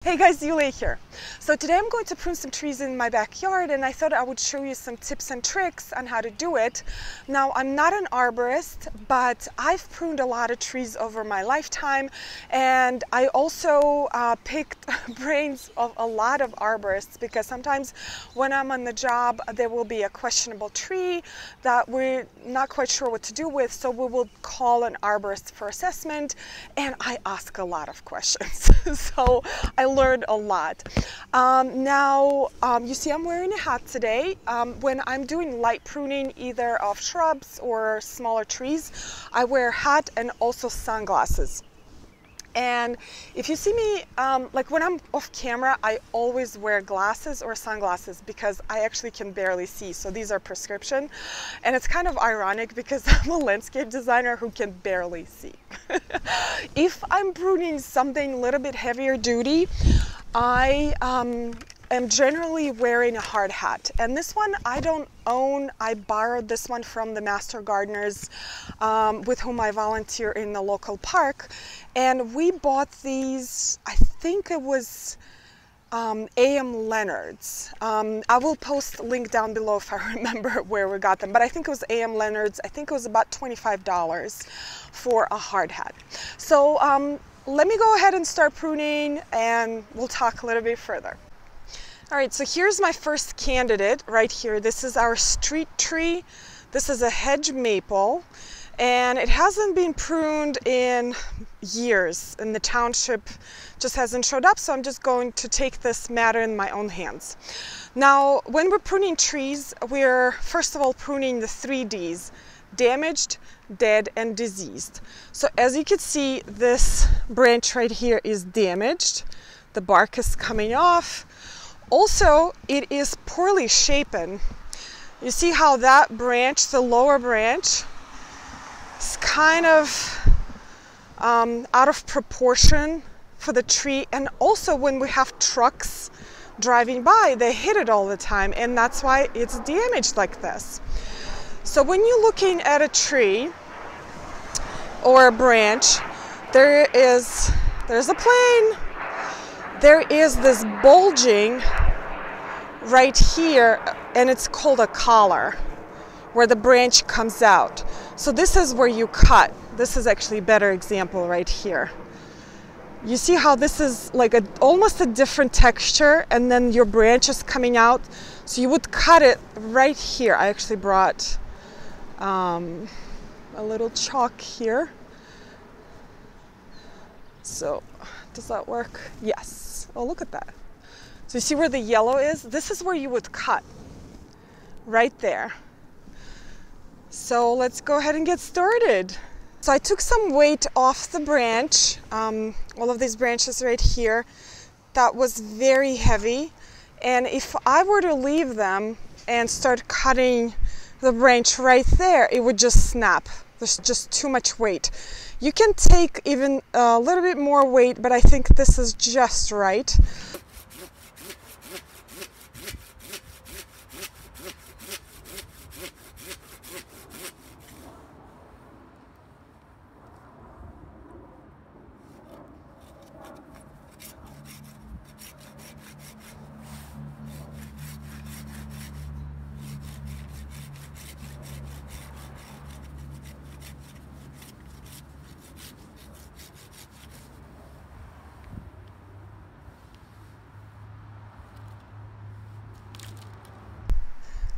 Hey guys, Yuliya here. So today I'm going to prune some trees in my backyard, and I thought I would show you some tips and tricks on how to do it. Now, I'm not an arborist, but I've pruned a lot of trees over my lifetime, and I also picked brains of a lot of arborists, because sometimes when I'm on the job there will be a questionable tree that we're not quite sure what to do with, so we will call an arborist for assessment, and I ask a lot of questions. So I learned a lot. You see I'm wearing a hat today. When I'm doing light pruning either of shrubs or smaller trees, I wear a hat and also sunglasses. And if you see me, like when I'm off camera, I always wear glasses or sunglasses because I actually can barely see. So these are prescription. And it's kind of ironic because I'm a landscape designer who can barely see. If I'm pruning something a little bit heavier duty, I am generally wearing a hard hat. And this one I don't own. I borrowed this one from the master gardeners with whom I volunteer in the local park. And we bought these, I think it was A.M. Leonard's. I will post a link down below if I remember where we got them, but I think it was A.M. Leonard's. I think it was about $25 for a hard hat. So let me go ahead and start pruning and we'll talk a little bit further. All right, so here's my first candidate right here. This is our street tree. This is a hedge maple, and it hasn't been pruned in years, and the township just hasn't showed up, so I'm just going to take this matter in my own hands. Now, when we're pruning trees, we're first of all pruning the 3 Ds: damaged, dead, and diseased. So as you can see, this branch right here is damaged. The bark is coming off. Also, it is poorly shapen. You see how that branch, the lower branch, is kind of out of proportion for the tree. And also when we have trucks driving by, they hit it all the time, and that's why it's damaged like this. So when you're looking at a tree or a branch, there's a plane. There is this bulging right here, and it's called a collar, where the branch comes out. So this is where you cut. This is actually a better example right here. You see how this is like almost a different texture, and then your branch is coming out. So you would cut it right here. I actually brought a little chalk here. So does that work? Yes. Oh, look at that. So you see where the yellow is? This is where you would cut, right there. So let's go ahead and get started. So I took some weight off the branch, all of these branches right here. That was very heavy. And if I were to leave them and start cutting the branch right there, it would just snap. There's just too much weight. You can take even a little bit more weight, but I think this is just right.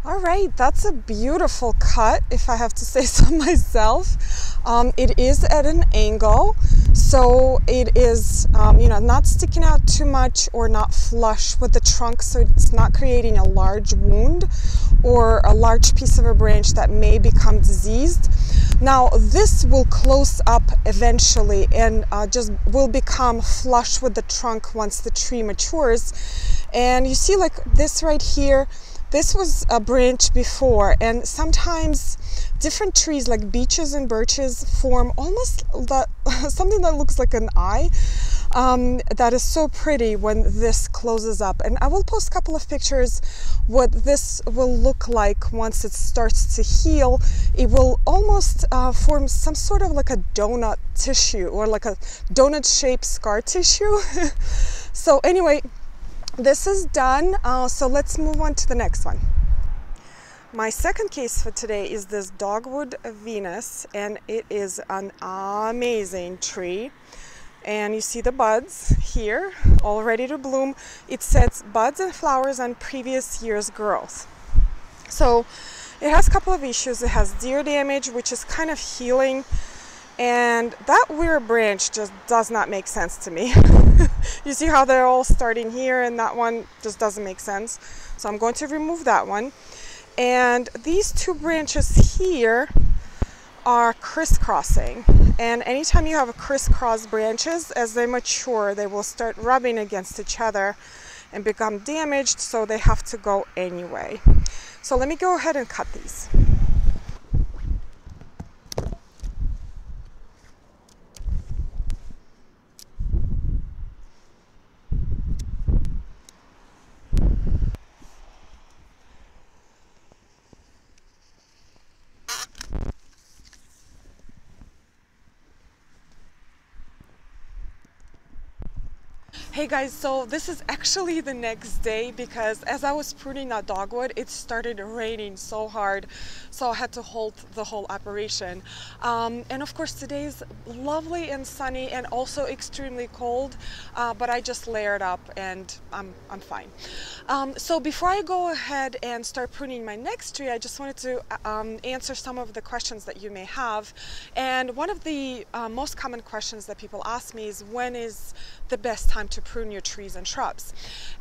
All right, that's a beautiful cut, if I have to say so myself. It is at an angle, so it is not sticking out too much or not flush with the trunk, so it's not creating a large wound or a large piece of a branch that may become diseased. Now this will close up eventually and just will become flush with the trunk once the tree matures. And you see, like this right here, this was a branch before, and sometimes different trees like beeches and birches form almost something that looks like an eye. That is so pretty when this closes up. And I will post a couple of pictures what this will look like once it starts to heal. It will almost form some sort of like a donut tissue, or like a donut shaped scar tissue. So anyway, this is done. So let's move on to the next one. My second case for today is this Dogwood of Venus, and it is an amazing tree. And you see the buds here, all ready to bloom. It sets buds and flowers on previous year's growth. So it has a couple of issues. It has deer damage, which is kind of healing. And that weird branch just does not make sense to me. You see how they're all starting here, and that one just doesn't make sense. So I'm going to remove that one. And these two branches here are crisscrossing. And anytime you have crisscross branches, as they mature, they will start rubbing against each other and become damaged, so they have to go anyway. So let me go ahead and cut these. Hey guys, so this is actually the next day, because as I was pruning that dogwood, it started raining so hard, so I had to halt the whole operation. And of course today is lovely and sunny and also extremely cold, but I just layered up and I'm fine. So before I go ahead and start pruning my next tree, I just wanted to answer some of the questions that you may have. And one of the most common questions that people ask me is, when is the best time to prune your trees and shrubs?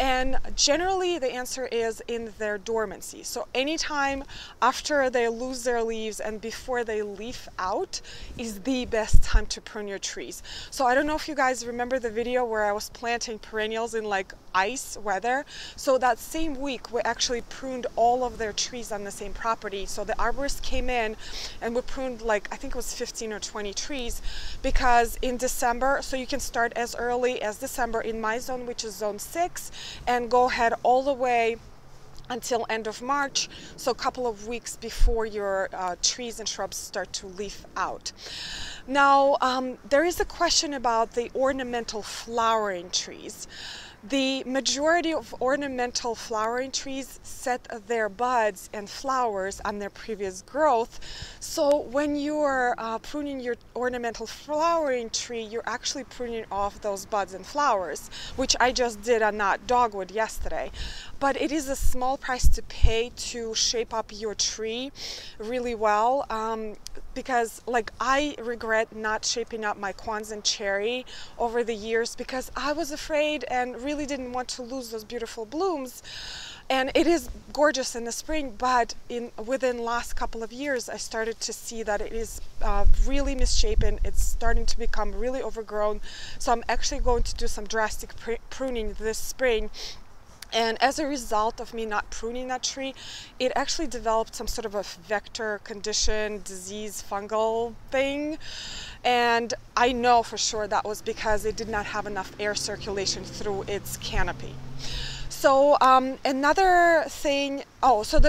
And generally the answer is in their dormancy. So anytime after they lose their leaves and before they leaf out is the best time to prune your trees. So I don't know if you guys remember the video where I was planting perennials in like ice weather. So that same week we actually pruned all of their trees on the same property. So the arborist came in and we pruned, like, I think it was 15 or 20 trees, because in December, so you can start as early as December in my zone, which is zone 6, and go ahead all the way until end of March, so a couple of weeks before your trees and shrubs start to leaf out. Now there is a question about the ornamental flowering trees. The majority of ornamental flowering trees set their buds and flowers on their previous growth. So when you're pruning your ornamental flowering tree, you're actually pruning off those buds and flowers, which I just did on that dogwood yesterday. But it is a small price to pay to shape up your tree really well, because like I regret not shaping up my Kwanzaa cherry over the years, because I was afraid and really didn't want to lose those beautiful blooms. And it is gorgeous in the spring, but within last couple of years I started to see that it is really misshapen. It's starting to become really overgrown. So I'm actually going to do some drastic pruning this spring. And as a result of me not pruning that tree, it actually developed some sort of a vector condition, disease, fungal thing. And I know for sure that was because it did not have enough air circulation through its canopy. So another thing,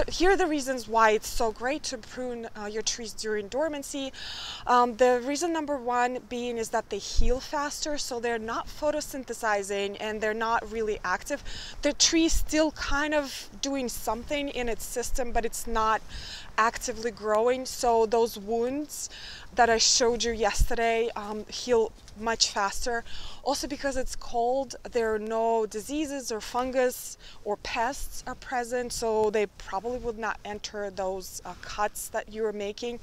here are the reasons why it's so great to prune your trees during dormancy. The reason number one being is that they heal faster, so they're not photosynthesizing and they're not really active. The tree is still kind of doing something in its system, but it's not actively growing. So those wounds that I showed you yesterday heal much faster. Also because it's cold, there are no diseases or fungus or pests are present, so they probably would not enter those cuts that you're making.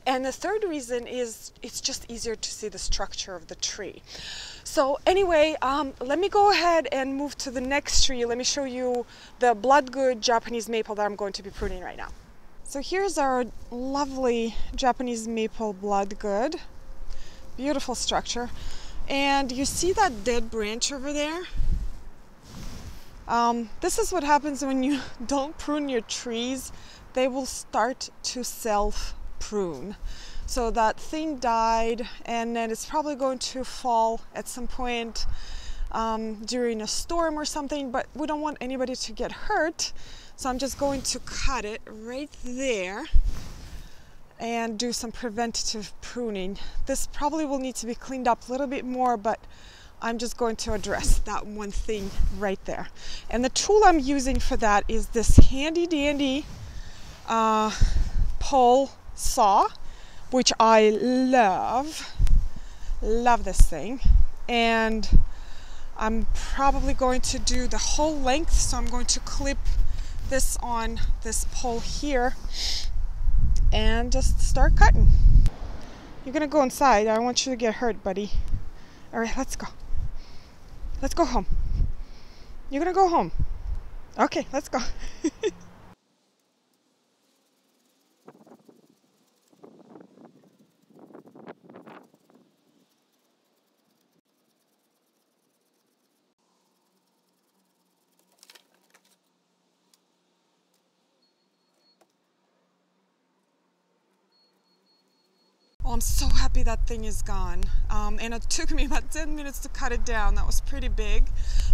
And the third reason is it's just easier to see the structure of the tree. So anyway, let me go ahead and move to the next tree. Let me show you the Bloodgood Japanese maple that I'm going to be pruning right now. So here's our lovely Japanese maple Bloodgood. Beautiful structure. And you see that dead branch over there? This is what happens when you don't prune your trees. They will start to self-prune. So that thing died, and then it's probably going to fall at some point during a storm or something, but we don't want anybody to get hurt. So I'm just going to cut it right there and do some preventative pruning. This probably will need to be cleaned up a little bit more, but I'm just going to address that one thing right there. And the tool I'm using for that is this handy dandy pole saw, which I love this thing. And I'm probably going to do the whole length, so I'm going to clip this on this pole here and just start cutting. You're gonna go inside. I don't want you to get hurt, buddy. All right, let's go. Let's go home. You're gonna go home. Okay, let's go. Oh, I'm so happy that thing is gone. And it took me about 10 minutes to cut it down. That was pretty big.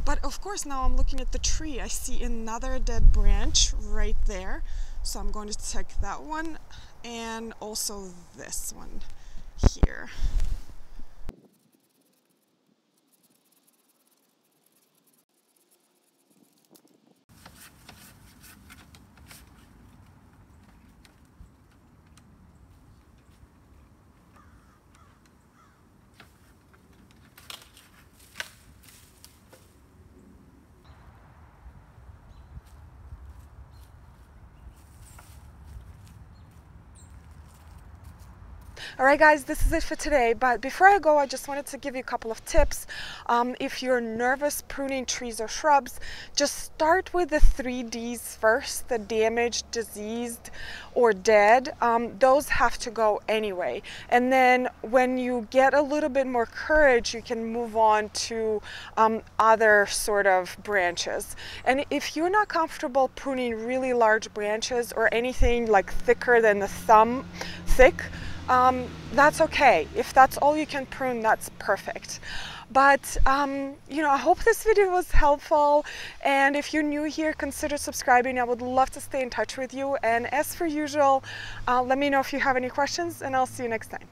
But of course, now I'm looking at the tree. I see another dead branch right there. So I'm going to take that one and also this one here. Alright guys, this is it for today, but before I go I just wanted to give you a couple of tips. If you're nervous pruning trees or shrubs, just start with the 3Ds first, the damaged, diseased, or dead. Those have to go anyway. And then when you get a little bit more courage, you can move on to other sort of branches. And if you're not comfortable pruning really large branches or anything like thicker than the thumb thick, that's okay. If that's all you can prune, that's perfect. But you know, I hope this video was helpful, and if you're new here, consider subscribing. I would love to stay in touch with you, and as for usual, let me know if you have any questions, and I'll see you next time.